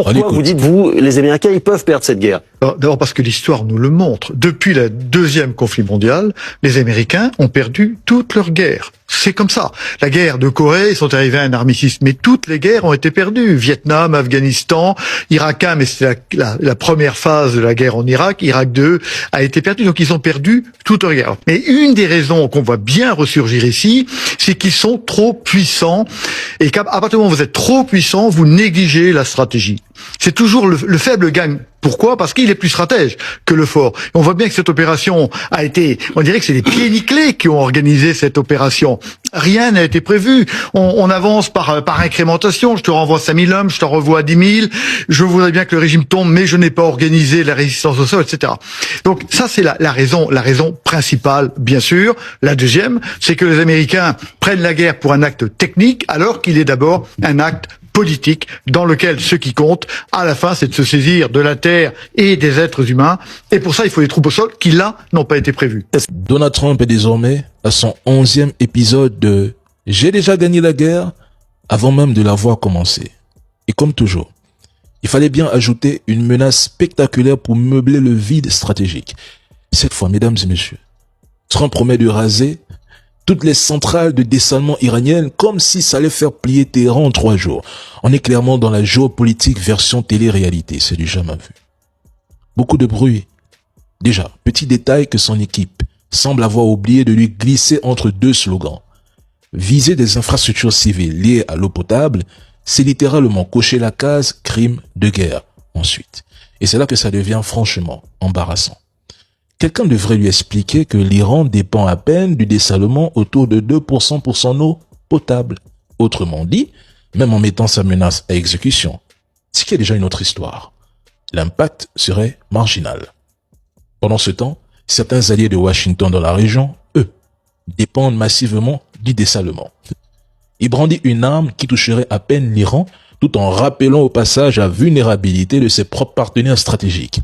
Pourquoi vous dites, vous, les Américains, ils peuvent perdre cette guerre? D'abord parce que l'histoire nous le montre. Depuis le deuxième conflit mondial, les Américains ont perdu toutes leurs guerres. C'est comme ça. La guerre de Corée, ils sont arrivés à un armistice, mais toutes les guerres ont été perdues. Vietnam, Afghanistan, Irak 1, mais c'est la première phase de la guerre en Irak. Irak 2 a été perdue, donc ils ont perdu toutes leurs guerres. Mais une des raisons qu'on voit bien ressurgir ici, c'est qu'ils sont trop puissants, et qu'à partir du moment où vous êtes trop puissant, vous négligez la stratégie. C'est toujours le faible gagne. Pourquoi? Parce qu'il est plus stratège que le fort. Et on voit bien que cette opération a été, on dirait que c'est les pieds nickelés qui ont organisé cette opération. Rien n'a été prévu. On avance par incrémentation. Je te renvoie 5000 hommes, je t'en revois 10 000. Je voudrais bien que le régime tombe, mais je n'ai pas organisé la résistance au sol, etc. Donc ça, c'est la raison principale, bien sûr. La deuxième, c'est que les Américains prennent la guerre pour un acte technique, alors qu'il est d'abord un acte politique dans lequel ce qui compte, à la fin, c'est de se saisir de la terre et des êtres humains. Et pour ça, il faut des troupes au sol qui, là, n'ont pas été prévues. Donald Trump est désormais à son 11e épisode de « J'ai déjà gagné la guerre » avant même de l'avoir commencé. Et comme toujours, il fallait bien ajouter une menace spectaculaire pour meubler le vide stratégique. Cette fois, mesdames et messieurs, Trump promet de raser toutes les centrales de dessalement iraniennes comme si ça allait faire plier Téhéran en 3 jours. On est clairement dans la géopolitique version télé-réalité, c'est du jamais vu. Beaucoup de bruit. Déjà, petit détail que son équipe semble avoir oublié de lui glisser entre 2 slogans. Viser des infrastructures civiles liées à l'eau potable, c'est littéralement cocher la case crime de guerre ensuite. Et c'est là que ça devient franchement embarrassant. Quelqu'un devrait lui expliquer que l'Iran dépend à peine du dessalement autour de 2% pour son eau potable. Autrement dit, même en mettant sa menace à exécution, ce qui est déjà une autre histoire, l'impact serait marginal. Pendant ce temps, certains alliés de Washington dans la région, eux, dépendent massivement du dessalement. Il brandit une arme qui toucherait à peine l'Iran, tout en rappelant au passage la vulnérabilité de ses propres partenaires stratégiques.